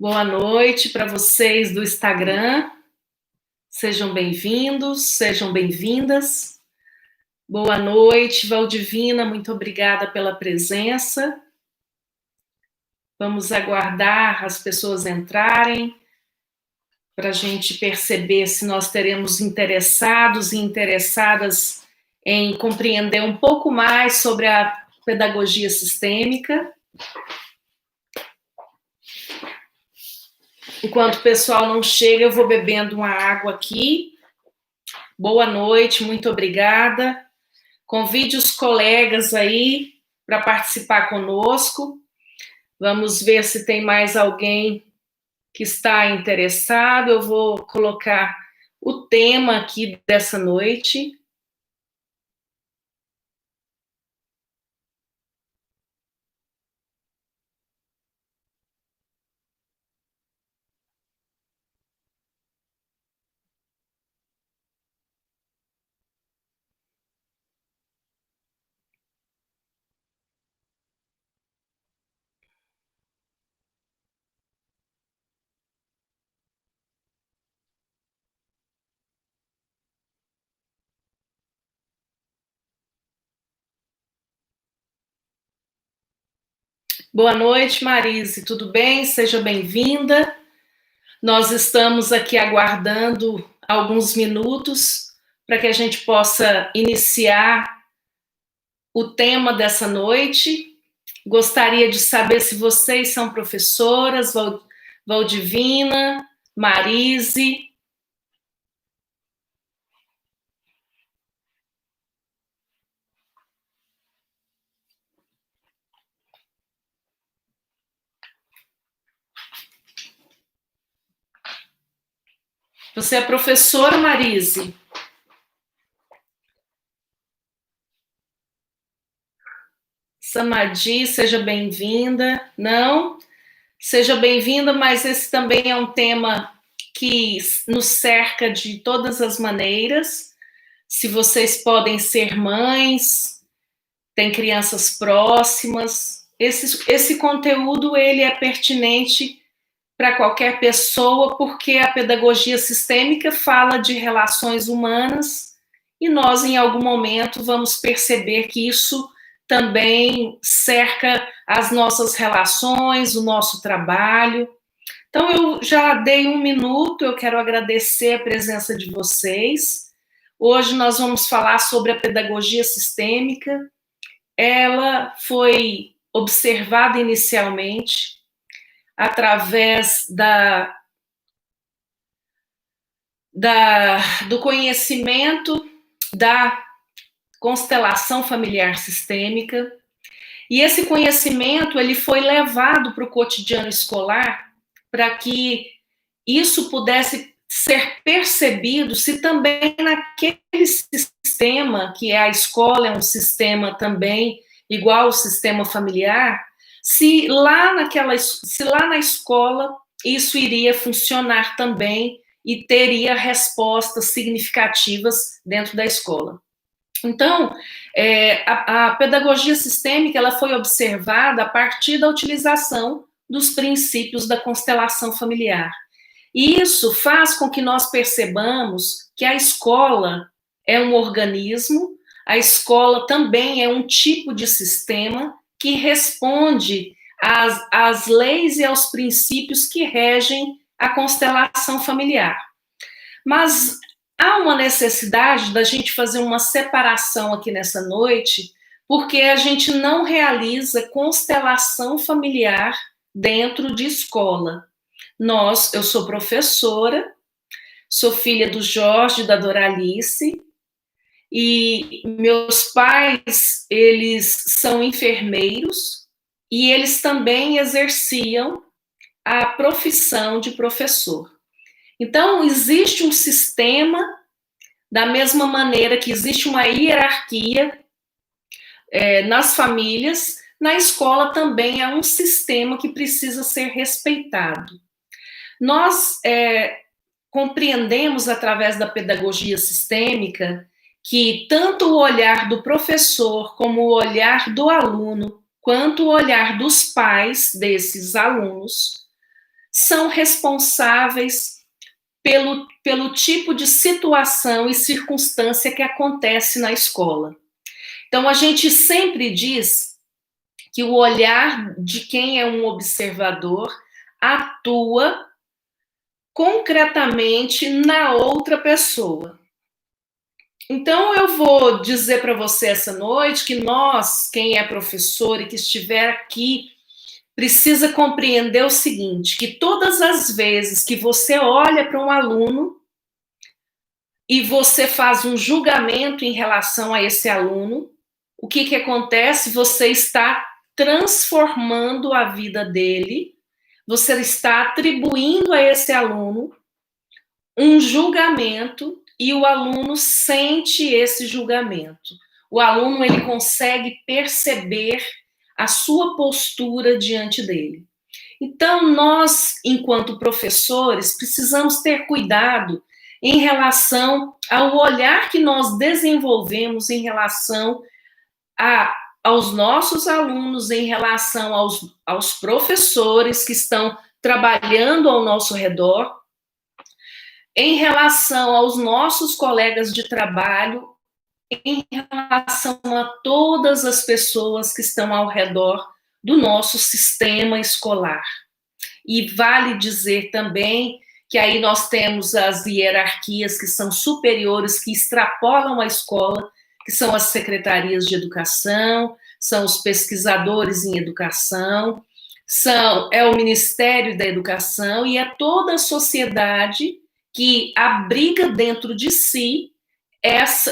Boa noite para vocês do Instagram. Sejam bem-vindos, sejam bem-vindas. Boa noite, Valdivina, muito obrigada pela presença. Vamos aguardar as pessoas entrarem para a gente perceber se nós teremos interessados e interessadas em compreender um pouco mais sobre a pedagogia sistêmica. Enquanto o pessoal não chega, eu vou bebendo uma água aqui. Boa noite, muito obrigada. Convide os colegas aí para participar conosco. Vamos ver se tem mais alguém que está interessado. Eu vou colocar o tema aqui dessa noite. Boa noite, Marise, tudo bem? Seja bem-vinda. Nós estamos aqui aguardando alguns minutos para que a gente possa iniciar o tema dessa noite. Gostaria de saber se vocês são professoras, Valdivina, Marise. Você é professora, Marise? Samadi, seja bem-vinda. Não? Seja bem-vinda, mas esse também é um tema que nos cerca de todas as maneiras. Se vocês podem ser mães, tem crianças próximas, esse conteúdo ele é pertinente para qualquer pessoa, porque a pedagogia sistêmica fala de relações humanas e nós, em algum momento, vamos perceber que isso também cerca as nossas relações, o nosso trabalho. Então, eu já dei um minuto, eu quero agradecer a presença de vocês. Hoje nós vamos falar sobre a pedagogia sistêmica. Ela foi observada inicialmente através do conhecimento da constelação familiar sistêmica, e esse conhecimento ele foi levado para o cotidiano escolar para que isso pudesse ser percebido se também naquele sistema, que é a escola, é um sistema também igual ao sistema familiar, se lá na escola isso iria funcionar também e teria respostas significativas dentro da escola. Então, a pedagogia sistêmica ela foi observada a partir da utilização dos princípios da constelação familiar. E isso faz com que nós percebamos que a escola é um organismo, a escola também é um tipo de sistema que responde às leis e aos princípios que regem a constelação familiar. Mas há uma necessidade da gente fazer uma separação aqui nessa noite, porque a gente não realiza constelação familiar dentro de escola. Eu sou professora, sou filha do Jorge e da Doralice, e meus pais, eles são enfermeiros e eles também exerciam a profissão de professor. Então, existe um sistema, da mesma maneira que existe uma hierarquia nas famílias, na escola também é um sistema que precisa ser respeitado. Nós compreendemos através da pedagogia sistêmica que tanto o olhar do professor como o olhar do aluno, quanto o olhar dos pais desses alunos, são responsáveis pelo tipo de situação e circunstância que acontece na escola. Então, a gente sempre diz que o olhar de quem é um observador atua concretamente na outra pessoa. Então, eu vou dizer para você essa noite que nós, quem é professor e que estiver aqui, precisa compreender o seguinte, que todas as vezes que você olha para um aluno e você faz um julgamento em relação a esse aluno, o que acontece? Você está transformando a vida dele, você está atribuindo a esse aluno um julgamento e o aluno sente esse julgamento. O aluno, ele consegue perceber a sua postura diante dele. Então, nós, enquanto professores, precisamos ter cuidado em relação ao olhar que nós desenvolvemos em relação aos nossos alunos, em relação aos professores que estão trabalhando ao nosso redor, em relação aos nossos colegas de trabalho, em relação a todas as pessoas que estão ao redor do nosso sistema escolar. E vale dizer também que aí nós temos as hierarquias que são superiores, que extrapolam a escola, que são as secretarias de educação, são os pesquisadores em educação, é o Ministério da Educação e é toda a sociedade que abriga dentro de si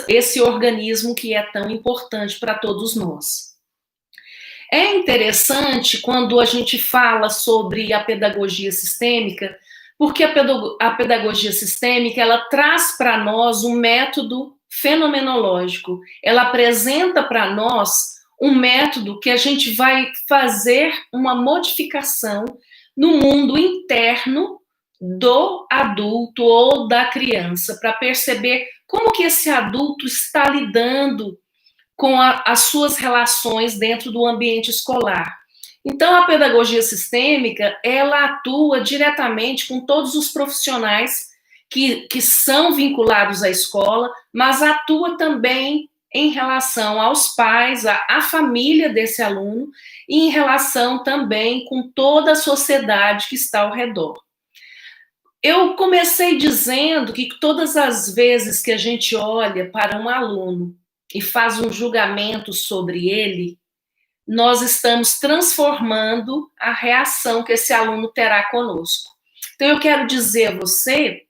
esse organismo que é tão importante para todos nós. É interessante quando a gente fala sobre a pedagogia sistêmica, porque a pedagogia sistêmica, ela traz para nós um método fenomenológico. Ela apresenta para nós um método que a gente vai fazer uma modificação no mundo interno do adulto ou da criança, para perceber como que esse adulto está lidando com as suas relações dentro do ambiente escolar. Então, a pedagogia sistêmica, ela atua diretamente com todos os profissionais que são vinculados à escola, mas atua também em relação aos pais, à família desse aluno, e em relação também com toda a sociedade que está ao redor. Eu comecei dizendo que todas as vezes que a gente olha para um aluno e faz um julgamento sobre ele, nós estamos transformando a reação que esse aluno terá conosco. Então, eu quero dizer a você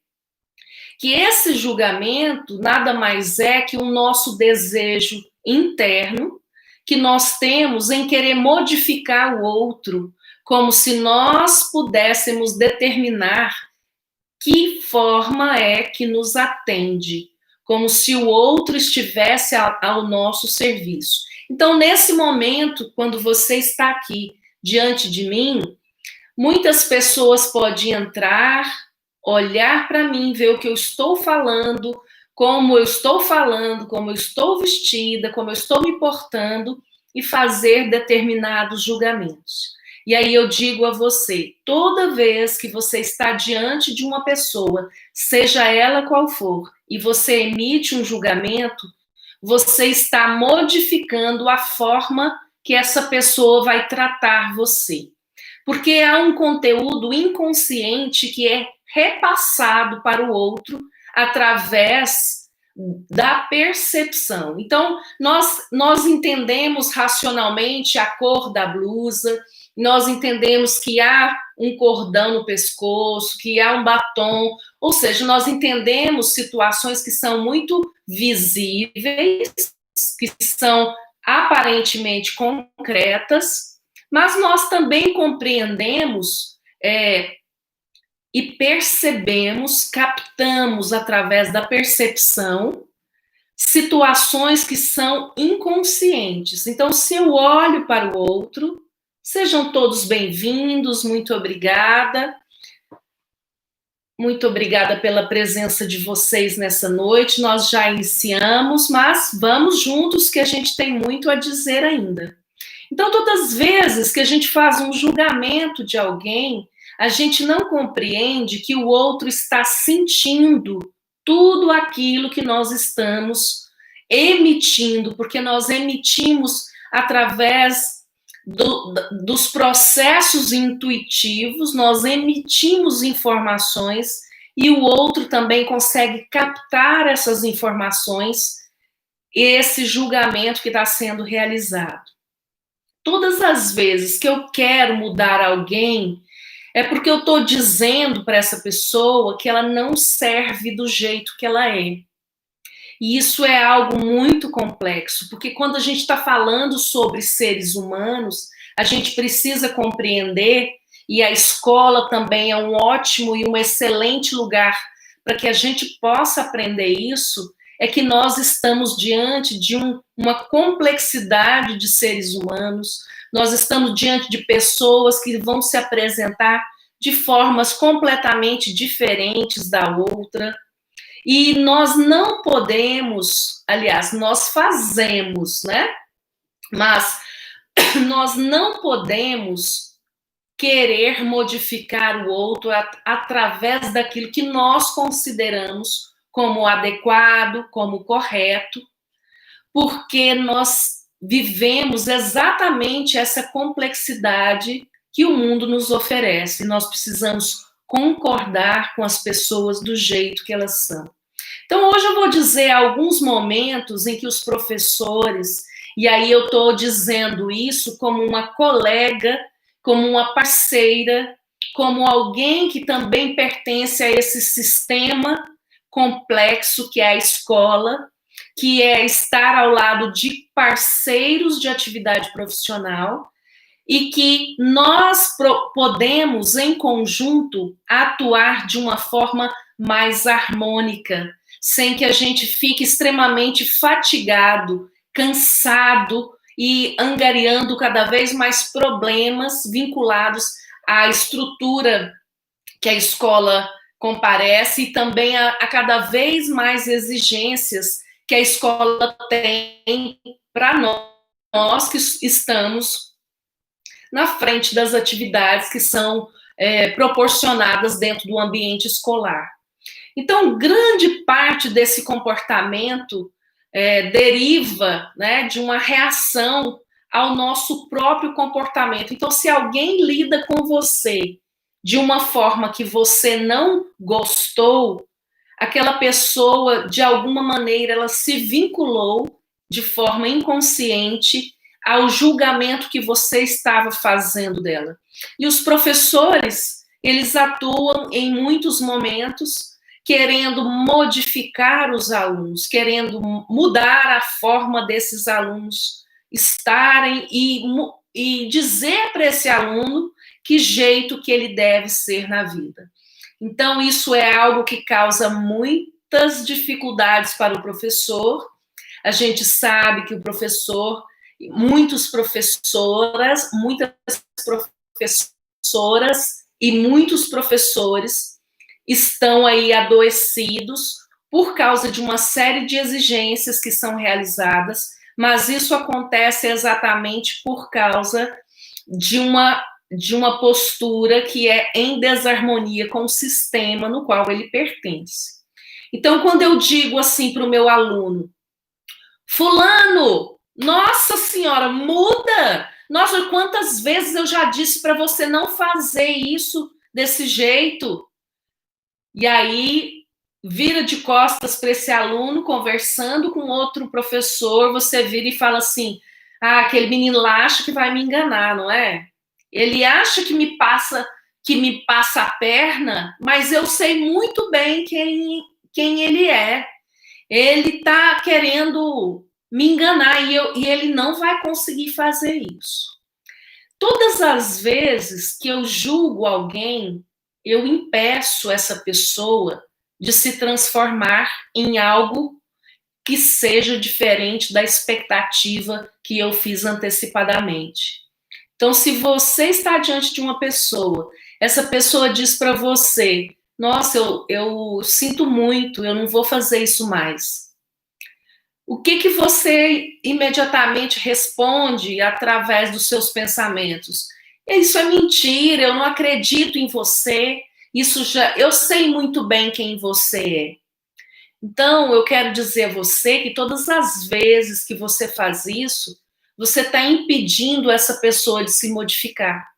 que esse julgamento nada mais é que o nosso desejo interno que nós temos em querer modificar o outro, como se nós pudéssemos determinar que forma é que nos atende, como se o outro estivesse ao nosso serviço. Então, nesse momento, quando você está aqui diante de mim, muitas pessoas podem entrar, olhar para mim, ver o que eu estou falando, como eu estou vestida, como eu estou me portando e fazer determinados julgamentos. E aí eu digo a você, toda vez que você está diante de uma pessoa, seja ela qual for, e você emite um julgamento, você está modificando a forma que essa pessoa vai tratar você. Porque há um conteúdo inconsciente que é repassado para o outro através da percepção. Então, nós entendemos racionalmente a cor da blusa, nós entendemos que há um cordão no pescoço, que há um batom, ou seja, nós entendemos situações que são muito visíveis, que são aparentemente concretas, mas nós também compreendemos e percebemos, captamos através da percepção situações que são inconscientes. Então, se eu olho para o outro, sejam todos bem-vindos, muito obrigada. Muito obrigada pela presença de vocês nessa noite. Nós já iniciamos, mas vamos juntos que a gente tem muito a dizer ainda. Então, todas as vezes que a gente faz um julgamento de alguém, a gente não compreende que o outro está sentindo tudo aquilo que nós estamos emitindo, porque nós emitimos através dos processos intuitivos, nós emitimos informações e o outro também consegue captar essas informações, esse julgamento que está sendo realizado. Todas as vezes que eu quero mudar alguém, é porque eu estou dizendo para essa pessoa que ela não serve do jeito que ela é. E isso é algo muito complexo, porque quando a gente está falando sobre seres humanos, a gente precisa compreender, e a escola também é um ótimo e um excelente lugar para que a gente possa aprender isso, é que nós estamos diante de uma complexidade de seres humanos, nós estamos diante de pessoas que vão se apresentar de formas completamente diferentes da outra, e nós não podemos, aliás, nós fazemos, né? Mas nós não podemos querer modificar o outro através daquilo que nós consideramos como adequado, como correto, porque nós vivemos exatamente essa complexidade que o mundo nos oferece. Nós precisamos concordar com as pessoas do jeito que elas são. Então, hoje eu vou dizer alguns momentos em que os professores, e aí eu estou dizendo isso como uma colega, como uma parceira, como alguém que também pertence a esse sistema complexo que é a escola, que é estar ao lado de parceiros de atividade profissional, e que nós podemos, em conjunto, atuar de uma forma mais harmônica, sem que a gente fique extremamente fatigado, cansado e angariando cada vez mais problemas vinculados à estrutura que a escola comparece e também a cada vez mais exigências que a escola tem para nós que estamos na frente das atividades que são proporcionadas dentro do ambiente escolar. Então, grande parte desse comportamento deriva, né, de uma reação ao nosso próprio comportamento. Então, se alguém lida com você de uma forma que você não gostou, aquela pessoa, de alguma maneira, ela se vinculou de forma inconsciente ao julgamento que você estava fazendo dela. E os professores, eles atuam em muitos momentos querendo modificar os alunos, querendo mudar a forma desses alunos estarem e dizer para esse aluno que jeito que ele deve ser na vida. Então, isso é algo que causa muitas dificuldades para o professor. A gente sabe que o professor, muitas professoras e muitos professores estão aí adoecidos por causa de uma série de exigências que são realizadas, mas isso acontece exatamente por causa de uma postura que é em desarmonia com o sistema no qual ele pertence. Então, quando eu digo assim para o meu aluno, fulano, nossa senhora, muda! Nossa, quantas vezes eu já disse para você não fazer isso desse jeito? E aí, vira de costas para esse aluno, conversando com outro professor, você vira e fala assim, aquele menino lá acha que vai me enganar, não é? Ele acha que me passa a perna, mas eu sei muito bem quem ele é. Ele está querendo me enganar e ele não vai conseguir fazer isso. Todas as vezes que eu julgo alguém, eu impeço essa pessoa de se transformar em algo que seja diferente da expectativa que eu fiz antecipadamente. Então, se você está diante de uma pessoa, essa pessoa diz para você, nossa, eu sinto muito, eu não vou fazer isso mais. O que você imediatamente responde através dos seus pensamentos? Isso é mentira, eu não acredito em você, eu sei muito bem quem você é. Então, eu quero dizer a você que todas as vezes que você faz isso, você está impedindo essa pessoa de se modificar.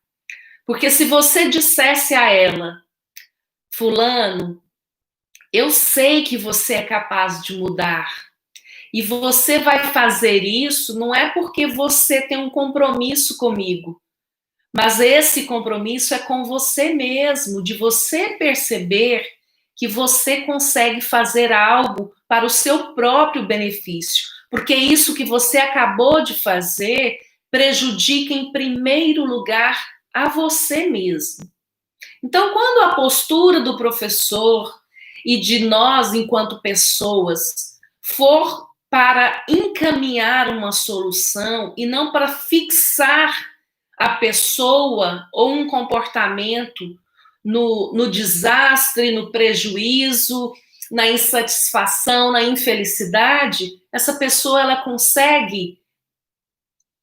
Porque se você dissesse a ela, fulano, eu sei que você é capaz de mudar, e você vai fazer isso não é porque você tem um compromisso comigo, mas esse compromisso é com você mesmo, de você perceber que você consegue fazer algo para o seu próprio benefício, porque isso que você acabou de fazer prejudica em primeiro lugar a você mesmo. Então, quando a postura do professor e de nós, enquanto pessoas, for para encaminhar uma solução e não para fixar a pessoa ou um comportamento no desastre, no prejuízo, na insatisfação, na infelicidade, essa pessoa ela consegue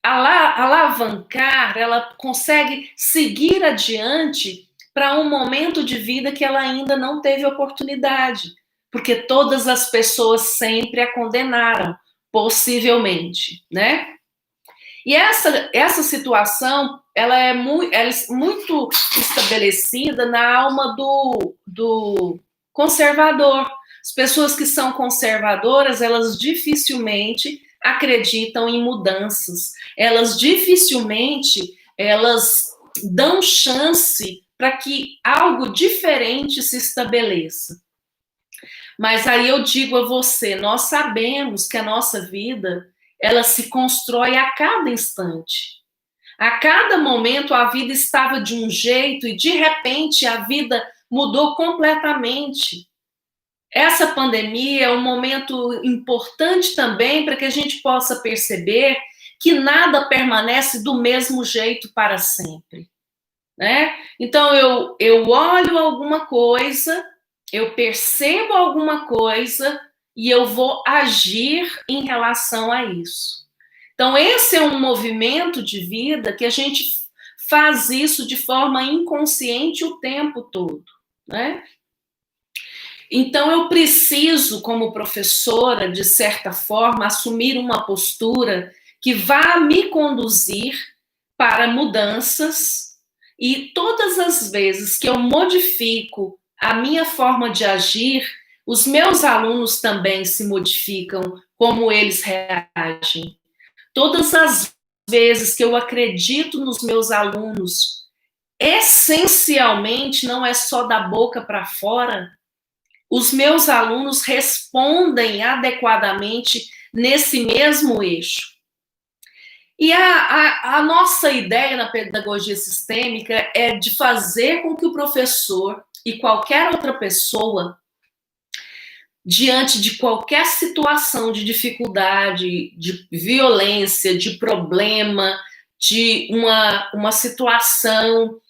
alavancar, ela consegue seguir adiante para um momento de vida que ela ainda não teve oportunidade, porque todas as pessoas sempre a condenaram, possivelmente, né? E essa situação, ela é muito estabelecida na alma do conservador. As pessoas que são conservadoras, elas dificilmente acreditam em mudanças. Elas dão chance para que algo diferente se estabeleça. Mas aí eu digo a você, nós sabemos que a nossa vida, ela se constrói a cada instante. A cada momento a vida estava de um jeito e de repente a vida mudou completamente. Essa pandemia é um momento importante também para que a gente possa perceber que nada permanece do mesmo jeito para sempre, né? Então eu olho alguma coisa, eu percebo alguma coisa e eu vou agir em relação a isso. Então, esse é um movimento de vida que a gente faz isso de forma inconsciente o tempo todo, né? Então, eu preciso, como professora, de certa forma, assumir uma postura que vá me conduzir para mudanças, e todas as vezes que eu modifico a minha forma de agir, os meus alunos também se modificam, como eles reagem. Todas as vezes que eu acredito nos meus alunos, essencialmente, não é só da boca para fora, os meus alunos respondem adequadamente nesse mesmo eixo. E a nossa ideia na pedagogia sistêmica é de fazer com que o professor e qualquer outra pessoa, diante de qualquer situação de dificuldade, de violência, de problema, de uma situação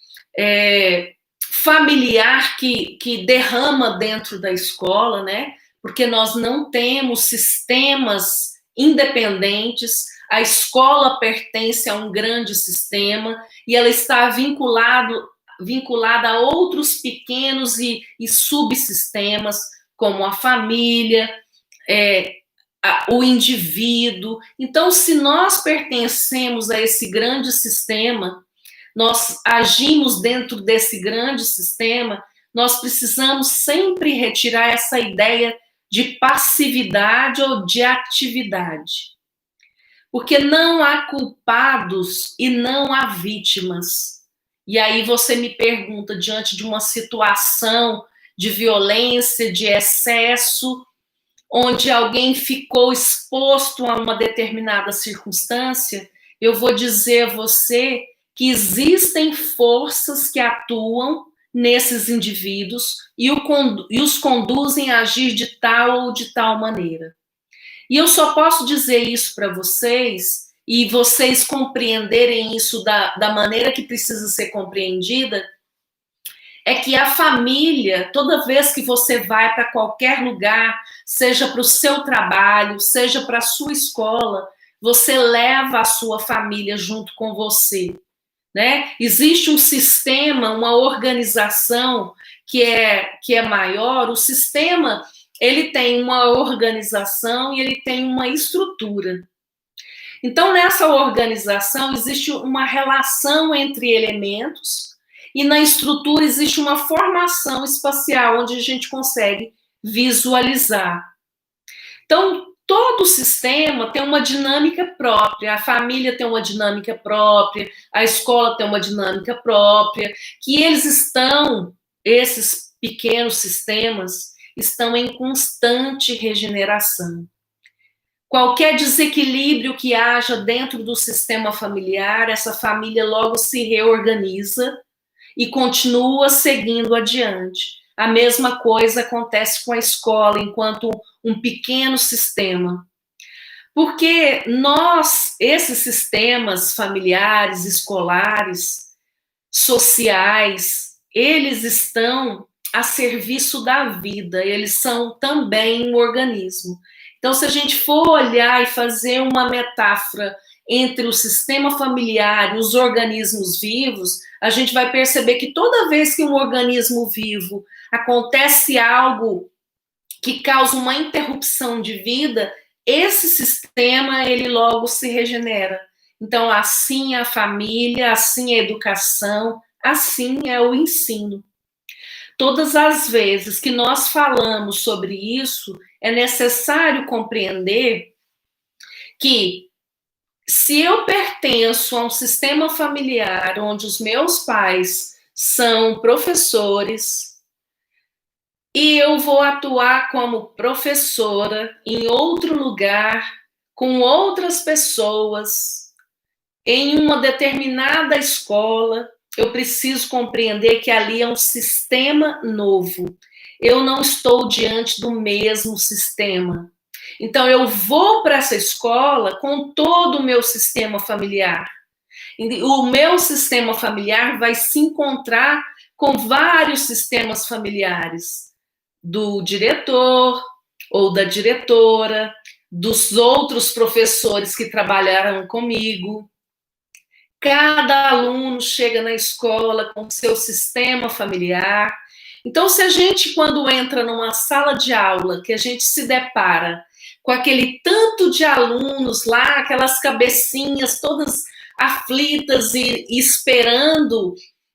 familiar que derrama dentro da escola, né? Porque nós não temos sistemas independentes, a escola pertence a um grande sistema e ela está vinculada a outros pequenos e subsistemas, como a família, o indivíduo. Então, se nós pertencemos a esse grande sistema, nós agimos dentro desse grande sistema, nós precisamos sempre retirar essa ideia de passividade ou de atividade. Porque não há culpados e não há vítimas. E aí você me pergunta, diante de uma situação de violência, de excesso, onde alguém ficou exposto a uma determinada circunstância, eu vou dizer a você que existem forças que atuam nesses indivíduos e os conduzem a agir de tal ou de tal maneira. E eu só posso dizer isso para vocês e vocês compreenderem isso da maneira que precisa ser compreendida, é que a família, toda vez que você vai para qualquer lugar, seja para o seu trabalho, seja para a sua escola, você leva a sua família junto com você. né? Existe um sistema, uma organização que é maior. O sistema, ele tem uma organização e ele tem uma estrutura. Então, nessa organização, existe uma relação entre elementos e na estrutura existe uma formação espacial onde a gente consegue visualizar. Então, todo o sistema tem uma dinâmica própria, a família tem uma dinâmica própria, a escola tem uma dinâmica própria, que esses pequenos sistemas, estão em constante regeneração. Qualquer desequilíbrio que haja dentro do sistema familiar, essa família logo se reorganiza e continua seguindo adiante. A mesma coisa acontece com a escola, enquanto um pequeno sistema. Porque esses sistemas familiares, escolares, sociais, eles estão a serviço da vida, eles são também um organismo. Então, se a gente for olhar e fazer uma metáfora entre o sistema familiar e os organismos vivos, a gente vai perceber que toda vez que um organismo vivo acontece algo que causa uma interrupção de vida, esse sistema, ele logo se regenera. Então, assim é a família, assim é a educação, assim é o ensino. Todas as vezes que nós falamos sobre isso, é necessário compreender que se eu pertenço a um sistema familiar onde os meus pais são professores e eu vou atuar como professora em outro lugar, com outras pessoas, em uma determinada escola, eu preciso compreender que ali é um sistema novo. Eu não estou diante do mesmo sistema. Então, eu vou para essa escola com todo o meu sistema familiar. O meu sistema familiar vai se encontrar com vários sistemas familiares, do diretor ou da diretora, dos outros professores que trabalharam comigo. Cada aluno chega na escola com seu sistema familiar. Então, se a gente, quando entra numa sala de aula, que a gente se depara com aquele tanto de alunos lá, aquelas cabecinhas todas aflitas e esperando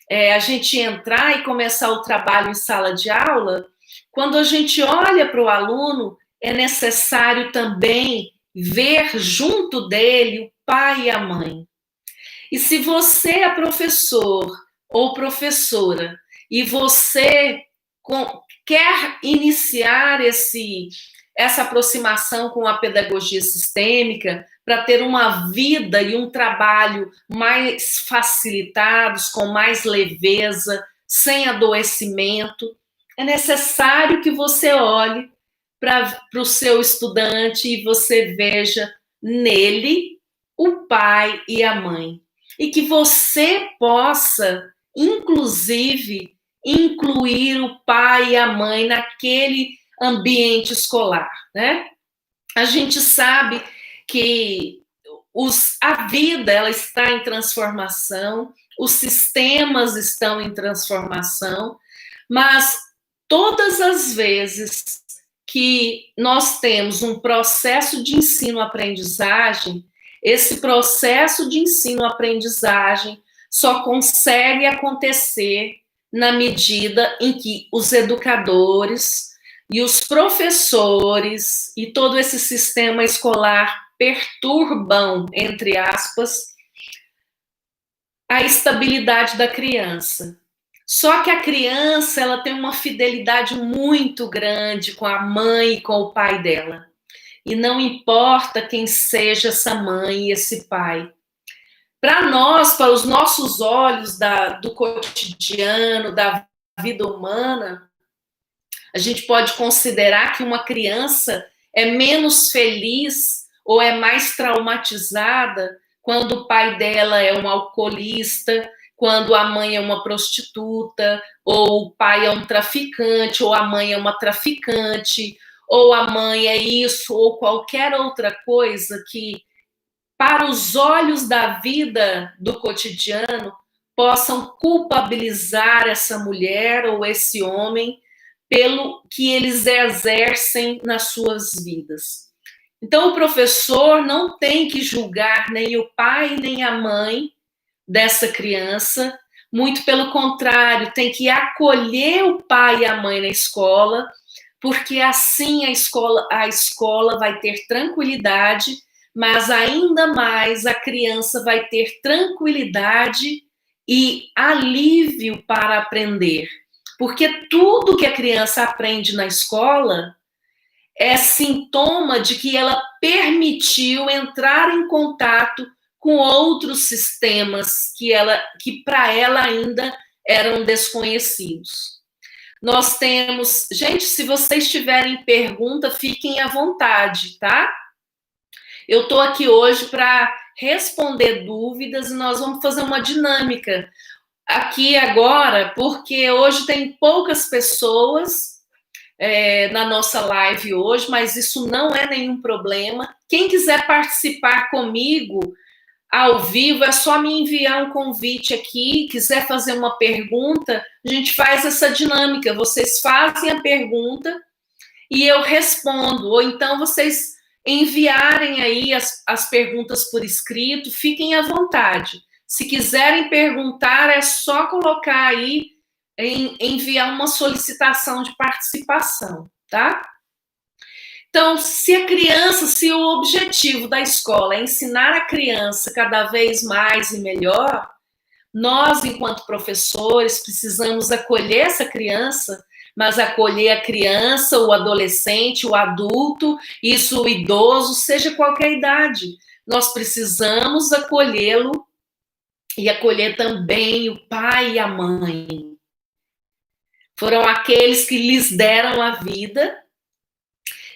a gente entrar e começar o trabalho em sala de aula, quando a gente olha para o aluno, é necessário também ver junto dele o pai e a mãe. E se você é professor ou professora e você quer iniciar essa aproximação com a pedagogia sistêmica para ter uma vida e um trabalho mais facilitados, com mais leveza, sem adoecimento, é necessário que você olhe para o seu estudante e você veja nele o pai e a mãe. E que você possa, inclusive, incluir o pai e a mãe naquele ambiente escolar, né? A gente sabe que a vida ela está em transformação, os sistemas estão em transformação, mas todas as vezes que nós temos um processo de ensino-aprendizagem, esse processo de ensino-aprendizagem só consegue acontecer na medida em que os educadores e os professores e todo esse sistema escolar perturbam, entre aspas, a estabilidade da criança. Só que a criança ela tem uma fidelidade muito grande com a mãe e com o pai dela. E não importa quem seja essa mãe e esse pai. Para nós, para os nossos olhos do cotidiano, da vida humana, a gente pode considerar que uma criança é menos feliz ou é mais traumatizada quando o pai dela é um alcoolista, quando a mãe é uma prostituta, ou o pai é um traficante, ou a mãe é uma traficante, ou a mãe é isso, ou qualquer outra coisa que, para os olhos da vida do cotidiano, possam culpabilizar essa mulher ou esse homem pelo que eles exercem nas suas vidas. Então, o professor não tem que julgar nem o pai nem a mãe dessa criança, muito pelo contrário, tem que acolher o pai e a mãe na escola, porque assim a escola vai ter tranquilidade, mas ainda mais a criança vai ter tranquilidade e alívio para aprender. Porque tudo que a criança aprende na escola é sintoma de que ela permitiu entrar em contato com outros sistemas que para ela ainda eram desconhecidos. Nós temos, gente, se vocês tiverem pergunta, fiquem à vontade, tá? Eu estou aqui hoje para responder dúvidas e nós vamos fazer uma dinâmica aqui agora, porque hoje tem poucas pessoas na nossa live hoje, mas isso não é nenhum problema. Quem quiser participar comigo ao vivo, é só me enviar um convite aqui. Quiser fazer uma pergunta, a gente faz essa dinâmica. Vocês fazem a pergunta e eu respondo. Ou então vocês enviarem aí as perguntas por escrito, fiquem à vontade. Se quiserem perguntar, é só colocar aí, enviar uma solicitação de participação, tá? Então, se o objetivo da escola é ensinar a criança cada vez mais e melhor, nós, enquanto professores, precisamos acolher essa criança, mas acolher a criança, o adolescente, o adulto, isso o idoso, seja qualquer idade. Nós precisamos acolhê-lo e acolher também o pai e a mãe. Foram aqueles que lhes deram a vida.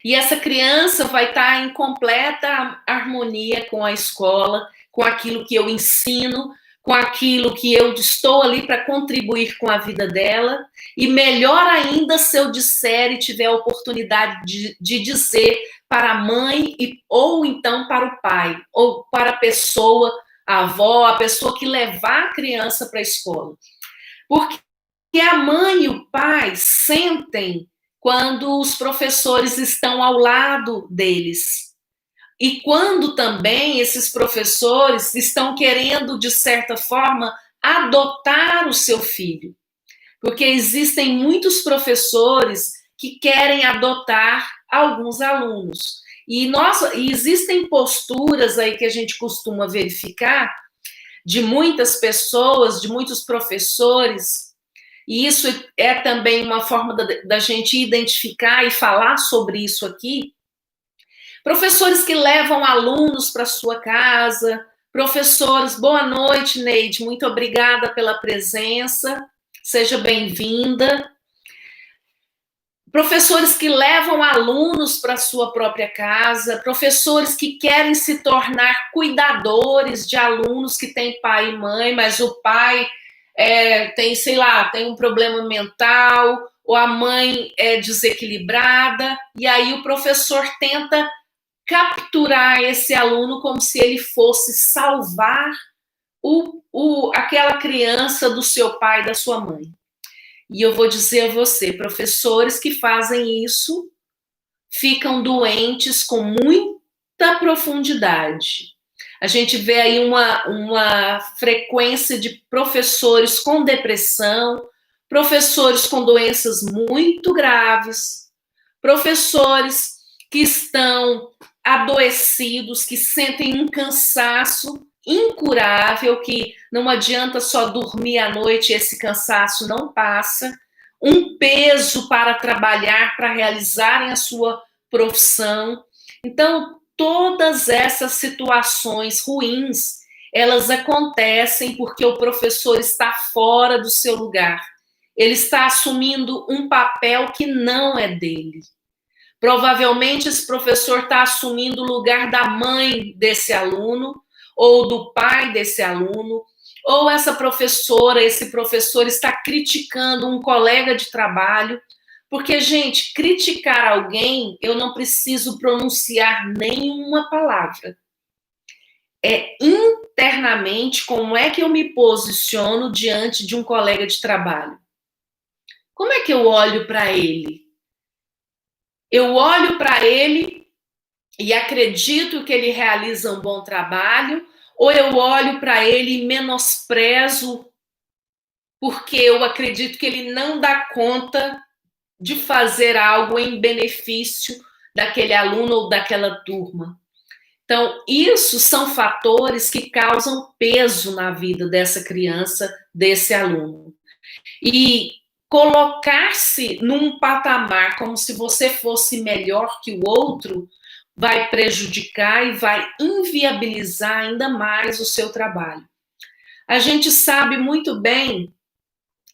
E essa criança vai estar em completa harmonia com a escola, com aquilo que eu ensino, com aquilo que eu estou ali para contribuir com a vida dela. E melhor ainda se eu disser e tiver a oportunidade de dizer para a mãe ou então para o pai, ou para a pessoa, a avó, a pessoa que levar a criança para a escola. Porque a mãe e o pai sentem quando os professores estão ao lado deles. E quando também esses professores estão querendo, de certa forma, adotar o seu filho. Porque existem muitos professores que querem adotar alguns alunos. E existem posturas aí que a gente costuma verificar de muitas pessoas, de muitos professores. E isso é também uma forma da gente identificar e falar sobre isso aqui. Professores que levam alunos para sua casa, professores, boa noite, Neide, muito obrigada pela presença, seja bem-vinda. Professores que levam alunos para sua própria casa, professores que querem se tornar cuidadores de alunos que têm pai e mãe, mas o pai tem, sei lá, tem um problema mental, ou a mãe é desequilibrada, e aí o professor tenta capturar esse aluno como se ele fosse salvar aquela criança do seu pai e da sua mãe. E eu vou dizer a você, professores que fazem isso ficam doentes com muita profundidade. A gente vê aí uma frequência de professores com depressão, professores com doenças muito graves, professores que estão adoecidos, que sentem um cansaço incurável, que não adianta só dormir à noite, esse cansaço não passa, um peso para trabalhar, para realizarem a sua profissão. Então, todas essas situações ruins, elas acontecem porque o professor está fora do seu lugar. Ele está assumindo um papel que não é dele. Provavelmente esse professor está assumindo o lugar da mãe desse aluno, ou do pai desse aluno, ou essa professora, esse professor está criticando um colega de trabalho, porque, gente, criticar alguém, eu não preciso pronunciar nenhuma palavra. é internamente como é que eu me posiciono diante de um colega de trabalho. Como é que eu olho para ele? Eu olho para ele e acredito que ele realiza um bom trabalho, ou eu olho para ele e menosprezo porque eu acredito que ele não dá conta de fazer algo em benefício daquele aluno ou daquela turma. Então, isso são fatores que causam peso na vida dessa criança, desse aluno. E colocar-se num patamar como se você fosse melhor que o outro vai prejudicar e vai inviabilizar ainda mais o seu trabalho. A gente sabe muito bem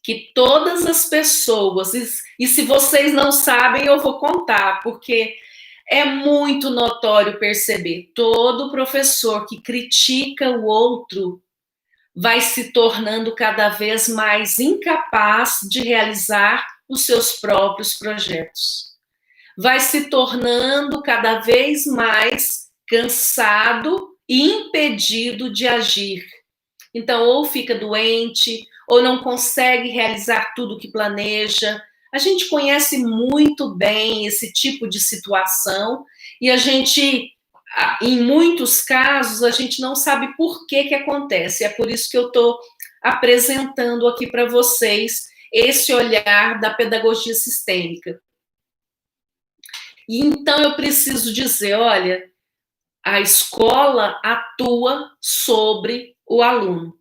que todas as pessoas, e se vocês não sabem, eu vou contar, porque é muito notório perceber, todo professor que critica o outro vai se tornando cada vez mais incapaz de realizar os seus próprios projetos. Vai se tornando cada vez mais cansado e impedido de agir. Então, ou fica doente, ou não consegue realizar tudo o que planeja. A gente conhece muito bem esse tipo de situação e a gente, em muitos casos, a gente não sabe por que acontece. É por isso que eu estou apresentando aqui para vocês esse olhar da pedagogia sistêmica. E então eu preciso dizer, olha, a escola atua sobre o aluno,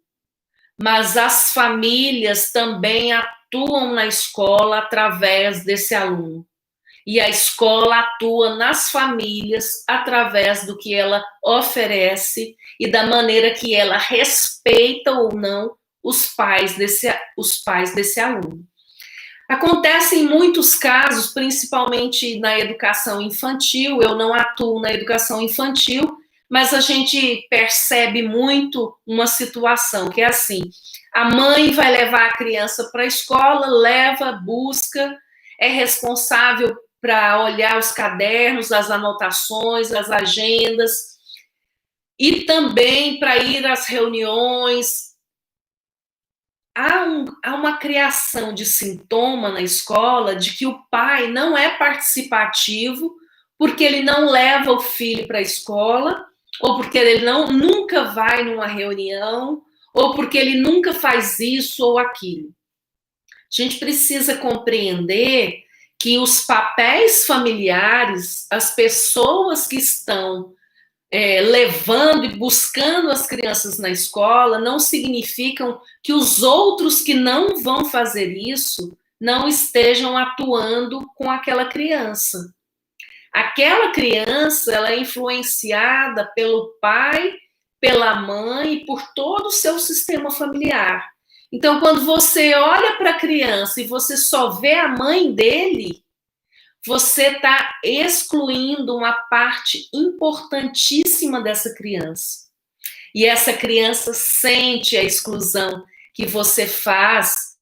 mas as famílias também atuam na escola através desse aluno. E a escola atua nas famílias através do que ela oferece e da maneira que ela respeita ou não os pais desse aluno. Acontece em muitos casos, principalmente na educação infantil. Eu não atuo na educação infantil, mas a gente percebe muito uma situação que é assim: a mãe vai levar a criança para a escola, leva, busca, é responsável para olhar os cadernos, as anotações, as agendas, e também para ir às reuniões. Há uma criação de sintoma na escola de que o pai não é participativo porque ele não leva o filho para a escola, ou porque ele nunca vai numa reunião, ou porque ele nunca faz isso ou aquilo. A gente precisa compreender que os papéis familiares, as pessoas que estão levando e buscando as crianças na escola, não significam que os outros que não vão fazer isso não estejam atuando com aquela criança. Aquela criança, ela é influenciada pelo pai, pela mãe e por todo o seu sistema familiar. Então, quando você olha para a criança e você só vê a mãe dele, você está excluindo uma parte importantíssima dessa criança. E essa criança sente a exclusão que você faz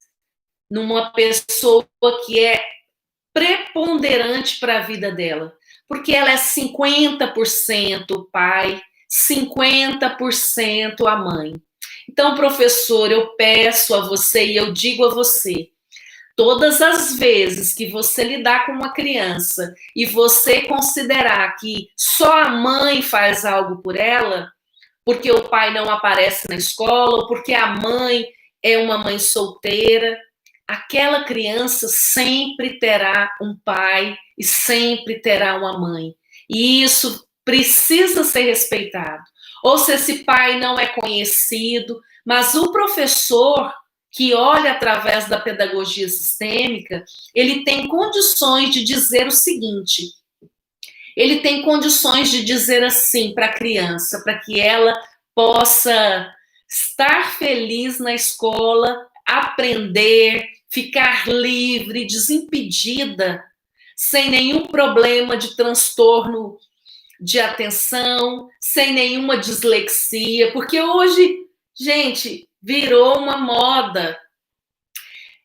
numa pessoa que é preponderante para a vida dela. Porque ela é 50% pai, 50% a mãe. Então, professor, eu peço a você e eu digo a você, todas as vezes que você lidar com uma criança e você considerar que só a mãe faz algo por ela, porque o pai não aparece na escola, ou porque a mãe é uma mãe solteira, aquela criança sempre terá um pai e sempre terá uma mãe. E isso precisa ser respeitado. Ou se esse pai não é conhecido, mas o professor que olha através da pedagogia sistêmica, ele tem condições de dizer o seguinte: ele tem condições de dizer assim para a criança, para que ela possa estar feliz na escola, aprender, ficar livre, desimpedida, sem nenhum problema de transtorno de atenção, sem nenhuma dislexia, porque hoje, gente, virou uma moda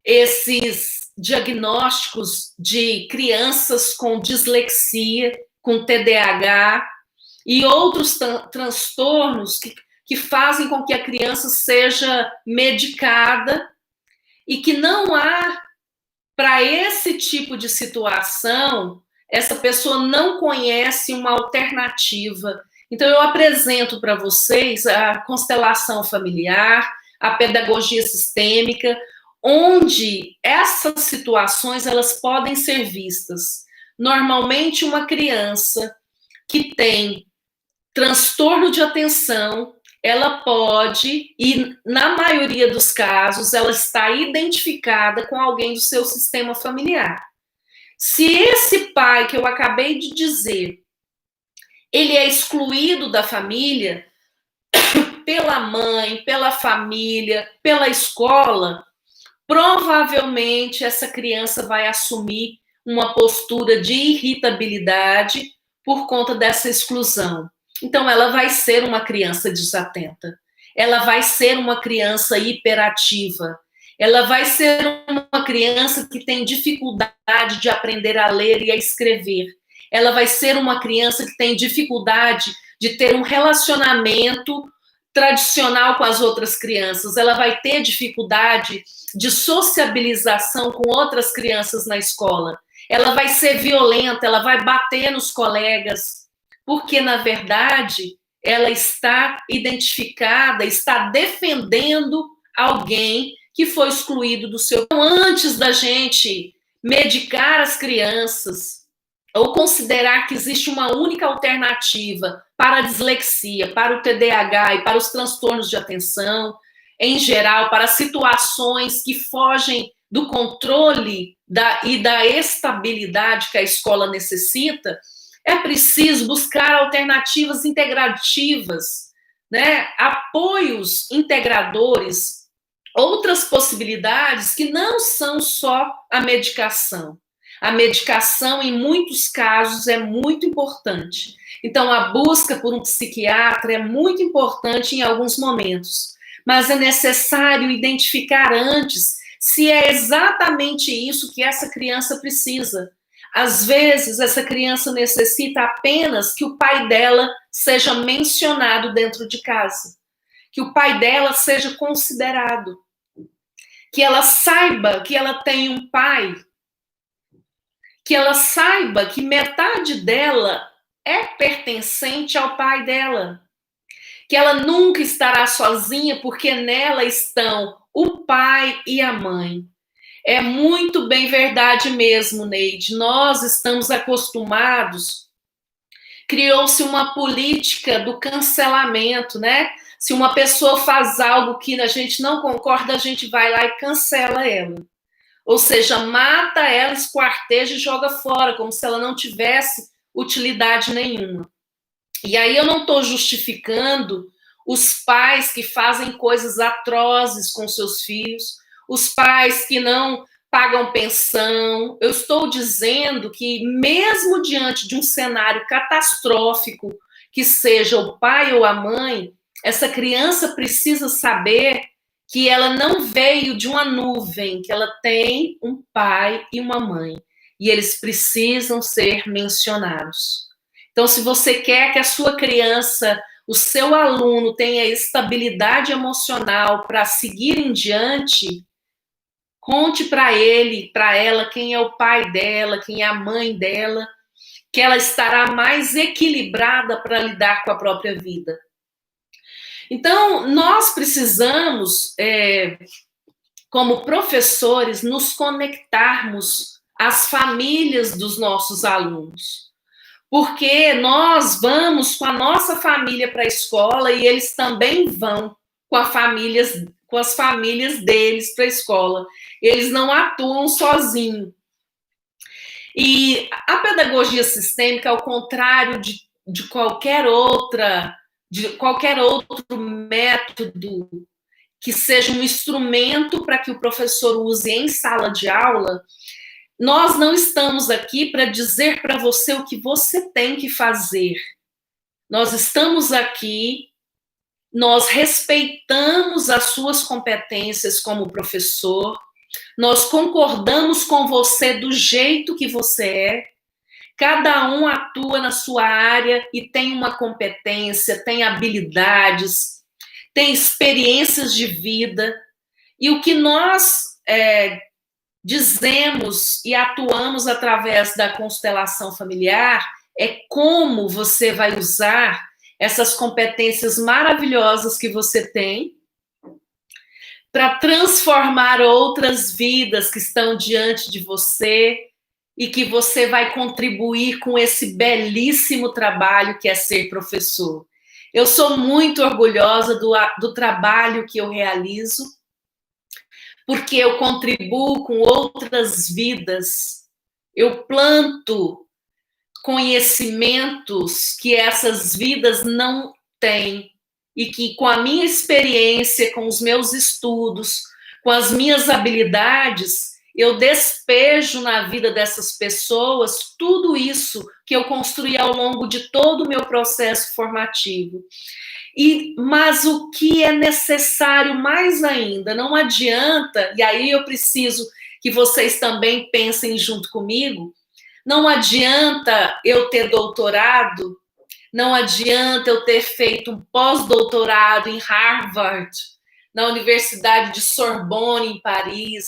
esses diagnósticos de crianças com dislexia, com TDAH, e outros transtornos que fazem com que a criança seja medicada e que não há, para esse tipo de situação, essa pessoa não conhece uma alternativa. Então, eu apresento para vocês a constelação familiar, a pedagogia sistêmica, onde essas situações elas podem ser vistas. Normalmente, uma criança que tem transtorno de atenção, ela pode, e na maioria dos casos, ela está identificada com alguém do seu sistema familiar. Se esse pai que eu acabei de dizer, ele é excluído da família, pela mãe, pela família, pela escola, provavelmente essa criança vai assumir uma postura de irritabilidade por conta dessa exclusão. Então, ela vai ser uma criança desatenta, ela vai ser uma criança hiperativa, ela vai ser uma criança que tem dificuldade de aprender a ler e a escrever, ela vai ser uma criança que tem dificuldade de ter um relacionamento tradicional com as outras crianças, ela vai ter dificuldade de sociabilização com outras crianças na escola, ela vai ser violenta, ela vai bater nos colegas, porque, na verdade, ela está identificada, está defendendo alguém que foi excluído do seu... Antes da gente medicar as crianças ou considerar que existe uma única alternativa para a dislexia, para o TDAH e para os transtornos de atenção, em geral, para situações que fogem do controle e da estabilidade que a escola necessita, é preciso buscar alternativas integrativas, né? Apoios integradores, outras possibilidades que não são só a medicação. A medicação, em muitos casos, é muito importante. Então, a busca por um psiquiatra é muito importante em alguns momentos, mas é necessário identificar antes se é exatamente isso que essa criança precisa. Às vezes, essa criança necessita apenas que o pai dela seja mencionado dentro de casa, que o pai dela seja considerado, que ela saiba que ela tem um pai, que ela saiba que metade dela é pertencente ao pai dela, que ela nunca estará sozinha porque nela estão o pai e a mãe. É muito bem verdade mesmo, Neide. Nós estamos acostumados, criou-se uma política do cancelamento, né? Se uma pessoa faz algo que a gente não concorda, a gente vai lá e cancela ela. Ou seja, mata ela, esquarteja e joga fora, como se ela não tivesse utilidade nenhuma. E aí eu não estou justificando os pais que fazem coisas atrozes com seus filhos, os pais que não pagam pensão. Eu estou dizendo que, mesmo diante de um cenário catastrófico, que seja o pai ou a mãe, essa criança precisa saber que ela não veio de uma nuvem, que ela tem um pai e uma mãe. E eles precisam ser mencionados. Então, se você quer que a sua criança, o seu aluno, tenha estabilidade emocional para seguir em diante, conte para ele, para ela, quem é o pai dela, quem é a mãe dela, que ela estará mais equilibrada para lidar com a própria vida. Então, nós precisamos, como professores, nos conectarmos às famílias dos nossos alunos. Porque nós vamos com a nossa família para a escola e eles também vão com as famílias deles para a escola. Eles não atuam sozinhos. E a pedagogia sistêmica, ao contrário de qualquer outro método que seja um instrumento para que o professor use em sala de aula, nós não estamos aqui para dizer para você o que você tem que fazer. Nós estamos aqui, nós respeitamos as suas competências como professor, nós concordamos com você do jeito que você é, Cada um atua na sua área e tem uma competência, tem habilidades, tem experiências de vida. E o que nós dizemos e atuamos através da constelação familiar é como você vai usar essas competências maravilhosas que você tem para transformar outras vidas que estão diante de você e que você vai contribuir com esse belíssimo trabalho que é ser professor. Eu sou muito orgulhosa do trabalho que eu realizo, porque eu contribuo com outras vidas, eu planto conhecimentos que essas vidas não têm e que com a minha experiência, com os meus estudos, com as minhas habilidades, eu despejo na vida dessas pessoas tudo isso que eu construí ao longo de todo o meu processo formativo. Mas o que é necessário mais ainda, não adianta, e aí eu preciso que vocês também pensem junto comigo, não adianta eu ter doutorado, não adianta eu ter feito um pós-doutorado em Harvard, na Universidade de Sorbonne, em Paris,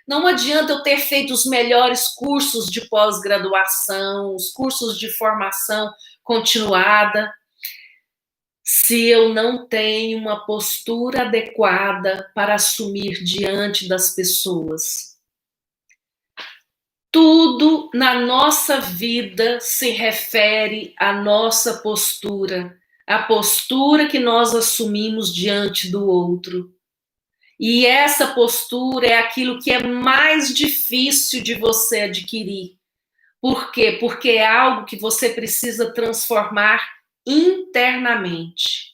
não adianta eu ter feito os melhores cursos de pós-graduação, os cursos de formação continuada, se eu não tenho uma postura adequada para assumir diante das pessoas. Tudo na nossa vida se refere à nossa postura, a postura que nós assumimos diante do outro. E essa postura é aquilo que é mais difícil de você adquirir. Por quê? Porque é algo que você precisa transformar internamente.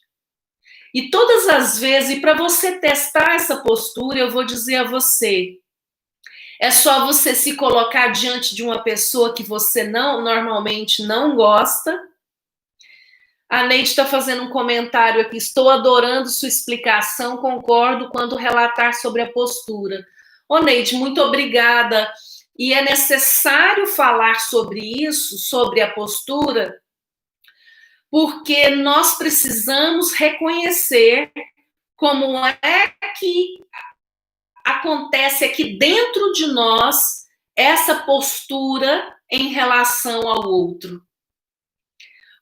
E todas as vezes, e para você testar essa postura, eu vou dizer a você, é só você se colocar diante de uma pessoa que você normalmente não gosta. A Neide está fazendo um comentário aqui, estou adorando sua explicação, concordo quando relatar sobre a postura. Ô Neide, muito obrigada. E é necessário falar sobre isso, sobre a postura, porque nós precisamos reconhecer como é que acontece aqui dentro de nós essa postura em relação ao outro.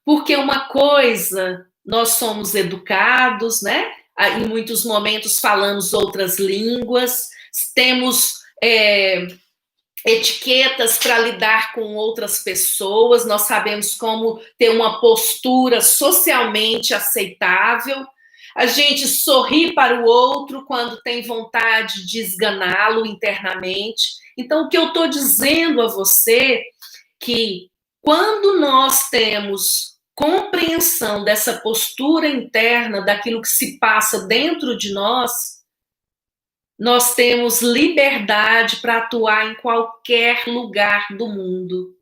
Porque uma coisa, nós somos educados, né? Em muitos momentos falamos outras línguas, temos etiquetas para lidar com outras pessoas, nós sabemos como ter uma postura socialmente aceitável, a gente sorri para o outro quando tem vontade de esganá-lo internamente. Então, o que eu estou dizendo a você é que quando nós temos compreensão dessa postura interna, daquilo que se passa dentro de nós temos liberdade para atuar em qualquer lugar do mundo.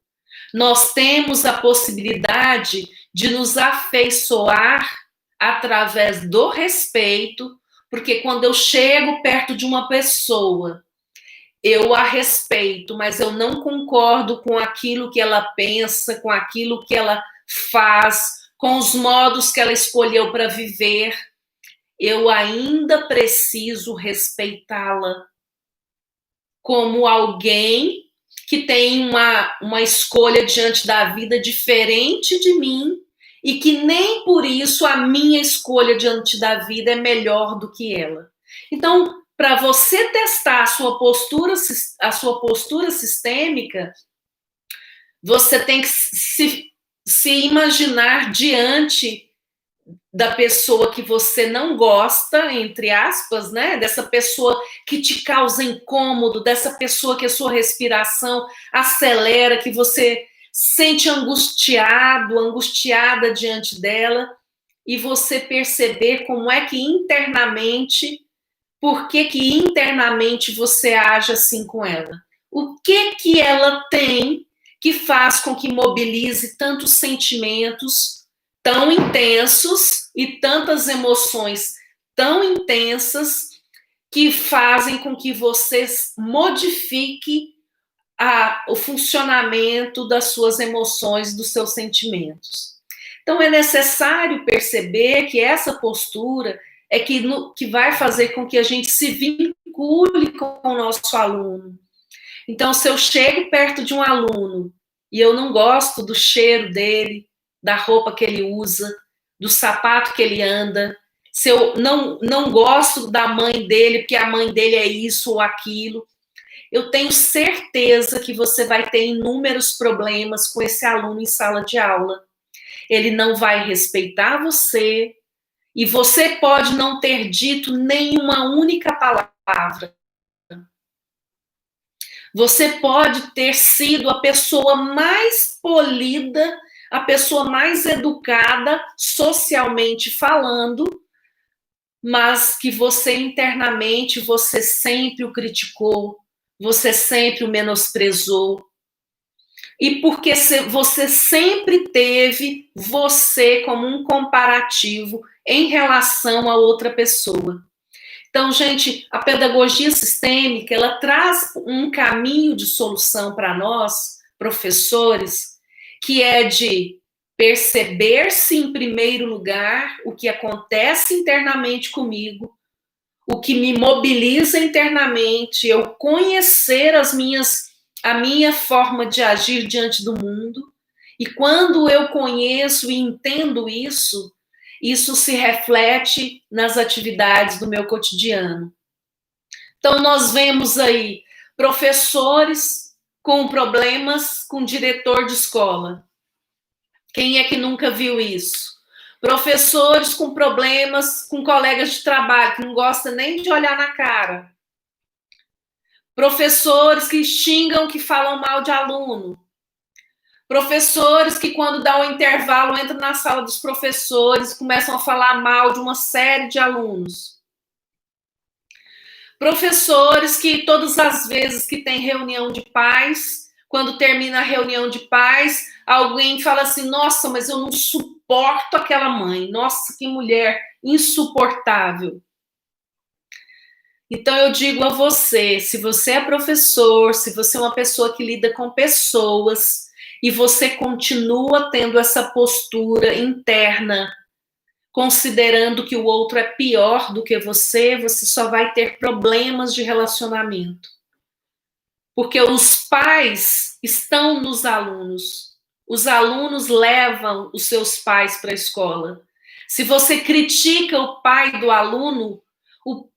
Nós temos a possibilidade de nos afeiçoar através do respeito, porque quando eu chego perto de uma pessoa, eu a respeito, mas eu não concordo com aquilo que ela pensa, com aquilo que ela faz, com os modos que ela escolheu para viver, eu ainda preciso respeitá-la como alguém que tem uma escolha diante da vida diferente de mim e que nem por isso a minha escolha diante da vida é melhor do que ela. Então, para você testar a sua postura sistêmica, você tem que se imaginar diante da pessoa que você não gosta, entre aspas, né? Dessa pessoa que te causa incômodo, dessa pessoa que a sua respiração acelera, que você sente angustiada diante dela, e você perceber como é que internamente, por que internamente você age assim com ela. O que ela tem que faz com que mobilize tantos sentimentos tão intensos e tantas emoções tão intensas que fazem com que você modifique o funcionamento das suas emoções, dos seus sentimentos. Então, é necessário perceber que essa postura é que vai fazer com que a gente se vincule com o nosso aluno. Então, se eu chego perto de um aluno e eu não gosto do cheiro dele, da roupa que ele usa, do sapato que ele anda, se eu não gosto da mãe dele, porque a mãe dele é isso ou aquilo, eu tenho certeza que você vai ter inúmeros problemas com esse aluno em sala de aula. Ele não vai respeitar você, e você pode não ter dito nenhuma única palavra. Você pode ter sido a pessoa mais polida, a pessoa mais educada, socialmente falando, mas que você internamente, você sempre o criticou, você sempre o menosprezou. E porque você sempre teve você como um comparativo em relação a outra pessoa. Então, gente, a pedagogia sistêmica, ela traz um caminho de solução para nós, professores, que é de perceber-se em primeiro lugar o que acontece internamente comigo, o que me mobiliza internamente, eu conhecer a minha forma de agir diante do mundo, e quando eu conheço e entendo isso, isso se reflete nas atividades do meu cotidiano. Então, nós vemos aí professores com problemas com diretor de escola. Quem é que nunca viu isso? Professores com problemas com colegas de trabalho, que não gosta nem de olhar na cara. Professores que xingam, que falam mal de aluno. Professores que, quando dá o intervalo, entram na sala dos professores e começam a falar mal de uma série de alunos. Professores que, todas as vezes que tem reunião de pais, quando termina a reunião de pais, alguém fala assim, nossa, mas eu não suporto aquela mãe. Nossa, que mulher insuportável. Então, eu digo a você, se você é professor, se você é uma pessoa que lida com pessoas, e você continua tendo essa postura interna, considerando que o outro é pior do que você só vai ter problemas de relacionamento. Porque os pais estão nos alunos. Os alunos levam os seus pais para a escola. Se você critica o pai do aluno,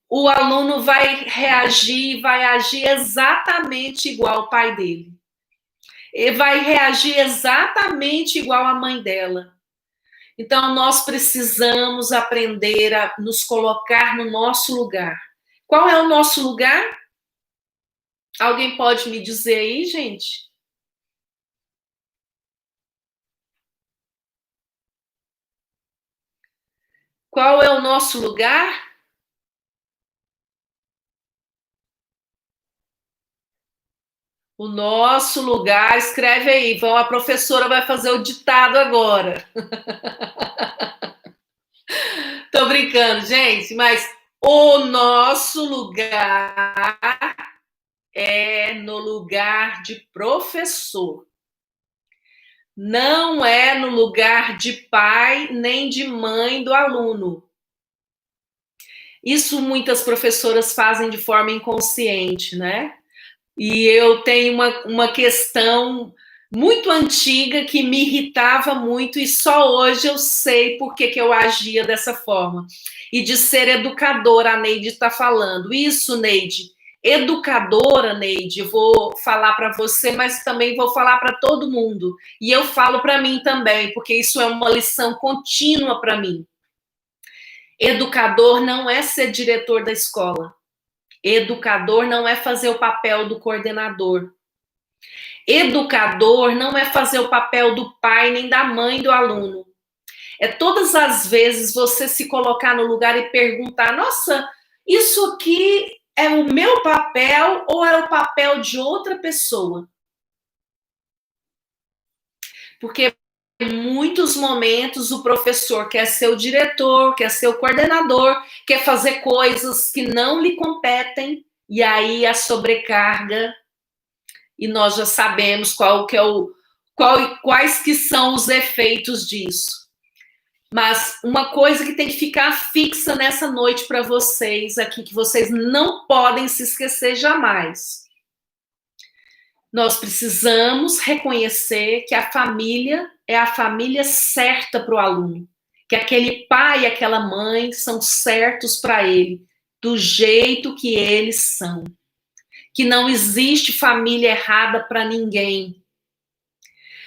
o aluno vai reagir, vai agir exatamente igual ao pai dele. Ele vai reagir exatamente igual à mãe dela. Então, nós precisamos aprender a nos colocar no nosso lugar. Qual é o nosso lugar? Alguém pode me dizer aí, gente? Qual é o nosso lugar? O nosso lugar, escreve aí, a professora vai fazer o ditado agora. Tô brincando, gente, mas o nosso lugar é no lugar de professor. Não é no lugar de pai nem de mãe do aluno. Isso muitas professoras fazem de forma inconsciente, né? E eu tenho uma questão muito antiga que me irritava muito e só hoje eu sei por que eu agia dessa forma. E de ser educadora, a Neide está falando. Isso, Neide, educadora, Neide, eu vou falar para você, mas também vou falar para todo mundo. E eu falo para mim também, porque isso é uma lição contínua para mim. Educador não é ser diretor da escola. Educador não é fazer o papel do coordenador. Educador não é fazer o papel do pai nem da mãe do aluno. É todas as vezes você se colocar no lugar e perguntar: nossa, isso aqui é o meu papel ou é o papel de outra pessoa? Porque em muitos momentos o professor quer ser o diretor, quer ser o coordenador, quer fazer coisas que não lhe competem, e aí a sobrecarga e nós já sabemos quais que são os efeitos disso. Mas uma coisa que tem que ficar fixa nessa noite para vocês aqui, que vocês não podem se esquecer jamais. Nós precisamos reconhecer que a família é a família certa para o aluno, que aquele pai e aquela mãe são certos para ele, do jeito que eles são. Que não existe família errada para ninguém.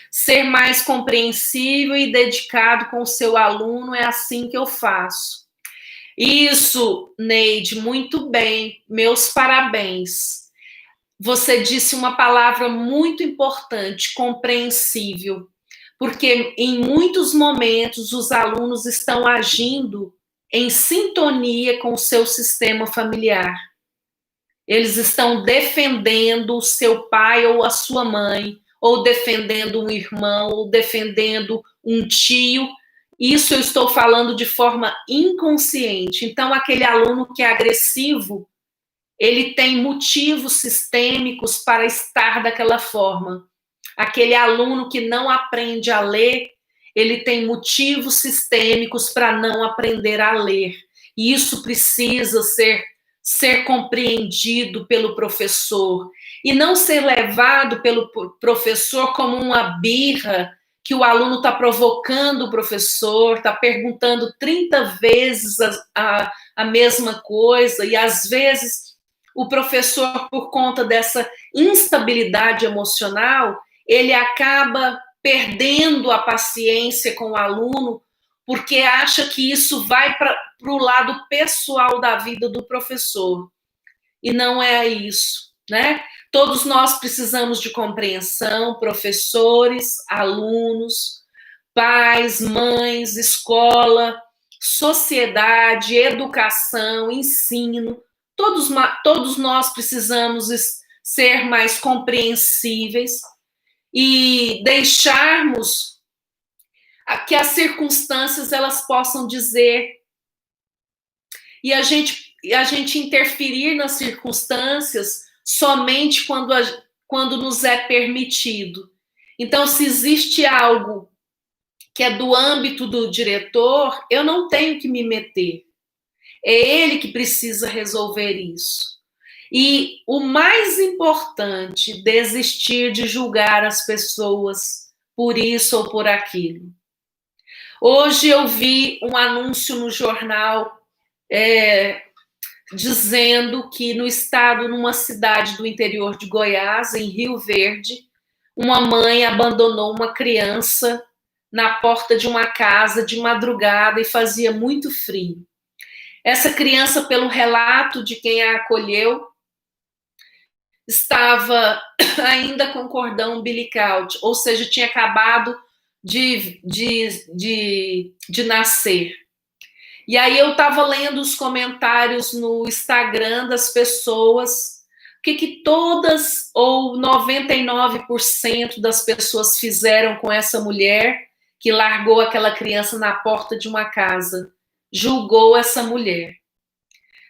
Ser mais compreensível e dedicado com o seu aluno é assim que eu faço. Isso, Neide, muito bem, meus parabéns. Você disse uma palavra muito importante, compreensível, porque em muitos momentos os alunos estão agindo em sintonia com o seu sistema familiar. Eles estão defendendo o seu pai ou a sua mãe, ou defendendo um irmão, ou defendendo um tio. Isso eu estou falando de forma inconsciente. Então, aquele aluno que é agressivo, ele tem motivos sistêmicos para estar daquela forma. Aquele aluno que não aprende a ler, ele tem motivos sistêmicos para não aprender a ler. E isso precisa ser compreendido pelo professor. E não ser levado pelo professor como uma birra, que o aluno está provocando o professor, está perguntando 30 vezes a mesma coisa, e às vezes o professor, por conta dessa instabilidade emocional, ele acaba perdendo a paciência com o aluno, porque acha que isso vai para o lado pessoal da vida do professor. E não é isso, né? Todos nós precisamos de compreensão, professores, alunos, pais, mães, escola, sociedade, educação, ensino. Todos nós precisamos ser mais compreensíveis e deixarmos que as circunstâncias elas possam dizer, e a gente interferir nas circunstâncias somente quando nos é permitido. Então, se existe algo que é do âmbito do diretor, eu não tenho que me meter. É ele que precisa resolver isso. E o mais importante, desistir de julgar as pessoas por isso ou por aquilo. Hoje eu vi um anúncio no jornal dizendo que no estado, numa cidade do interior de Goiás, em Rio Verde, uma mãe abandonou uma criança na porta de uma casa de madrugada e fazia muito frio. Essa criança, pelo relato de quem a acolheu, estava ainda com cordão umbilical, ou seja, tinha acabado de nascer. E aí eu estava lendo os comentários no Instagram das pessoas, o que todas ou 99% das pessoas fizeram com essa mulher que largou aquela criança na porta de uma casa. Julgou essa mulher.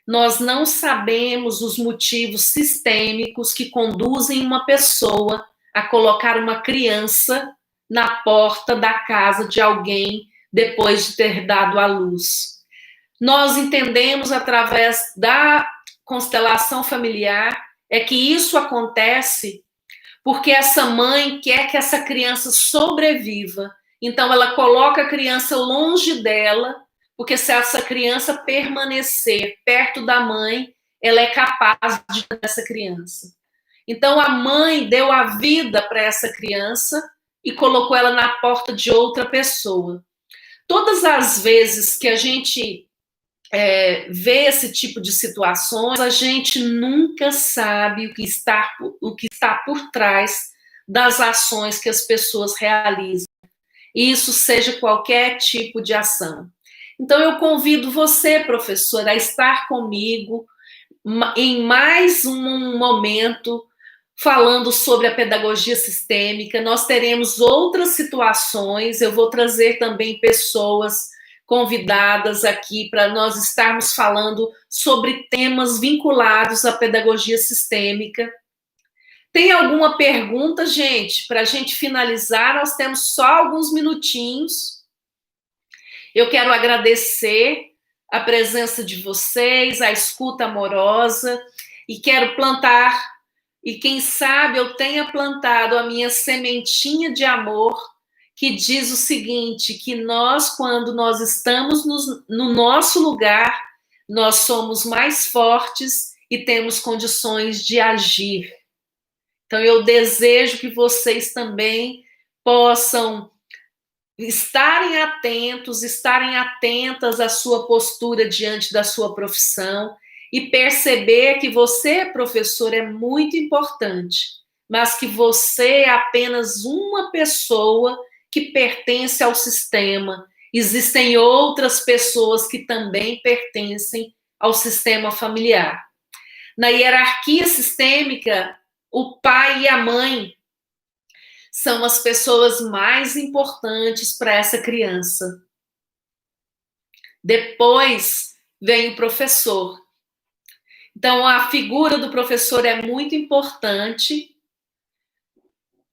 Nós não sabemos os motivos sistêmicos que conduzem uma pessoa a colocar uma criança na porta da casa de alguém depois de ter dado à luz. Nós entendemos através da constelação familiar que isso acontece porque essa mãe quer que essa criança sobreviva. Então ela coloca a criança longe dela, porque se essa criança permanecer perto da mãe, ela é capaz de ter essa criança. Então a mãe deu a vida para essa criança e colocou ela na porta de outra pessoa. Todas as vezes que a gente vê esse tipo de situações, a gente nunca sabe o que está por trás das ações que as pessoas realizam. Isso seja qualquer tipo de ação. Então, eu convido você, professora, a estar comigo em mais um momento falando sobre a pedagogia sistêmica. Nós teremos outras situações, eu vou trazer também pessoas convidadas aqui para nós estarmos falando sobre temas vinculados à pedagogia sistêmica. Tem alguma pergunta, gente? Para a gente finalizar, nós temos só alguns minutinhos. Eu quero agradecer a presença de vocês, a escuta amorosa, e quero plantar, e quem sabe eu tenha plantado a minha sementinha de amor, que diz o seguinte, que nós, quando nós estamos no nosso lugar, nós somos mais fortes e temos condições de agir. Então, eu desejo que vocês também possam estarem atentas à sua postura diante da sua profissão e perceber que você, professor, é muito importante, mas que você é apenas uma pessoa que pertence ao sistema. Existem outras pessoas que também pertencem ao sistema familiar. Na hierarquia sistêmica, o pai e a mãe são as pessoas mais importantes para essa criança. Depois vem o professor. Então, a figura do professor é muito importante.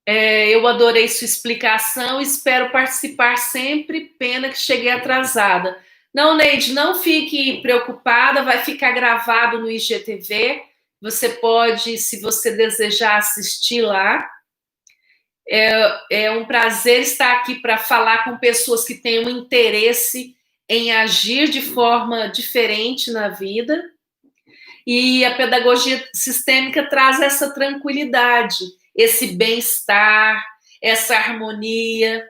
Eu adorei sua explicação, espero participar sempre, pena que cheguei atrasada. Não, Neide, não fique preocupada, vai ficar gravado no IGTV, você pode, se você desejar, assistir lá. É um prazer estar aqui para falar com pessoas que têm um interesse em agir de forma diferente na vida. E a pedagogia sistêmica traz essa tranquilidade, esse bem-estar, essa harmonia.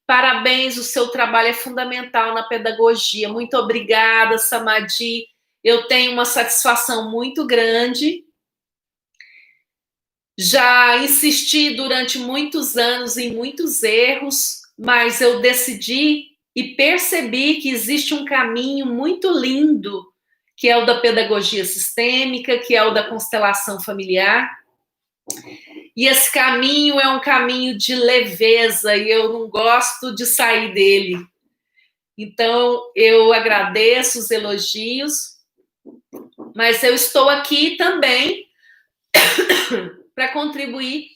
Parabéns, o seu trabalho é fundamental na pedagogia. Muito obrigada, Samadi. Eu tenho uma satisfação muito grande. Já insisti durante muitos anos em muitos erros, mas eu decidi e percebi que existe um caminho muito lindo, que é o da pedagogia sistêmica, que é o da constelação familiar. E esse caminho é um caminho de leveza e eu não gosto de sair dele. Então, eu agradeço os elogios, mas eu estou aqui também para contribuir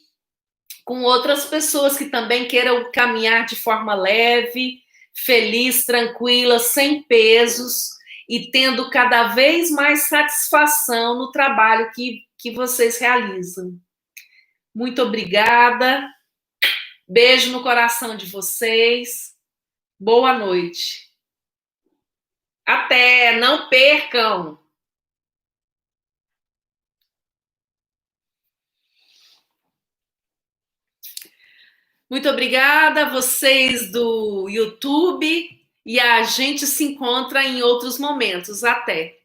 com outras pessoas que também queiram caminhar de forma leve, feliz, tranquila, sem pesos e tendo cada vez mais satisfação no trabalho que vocês realizam. Muito obrigada. Beijo no coração de vocês. Boa noite. Até, não percam! Muito obrigada a vocês do YouTube e a gente se encontra em outros momentos. Até!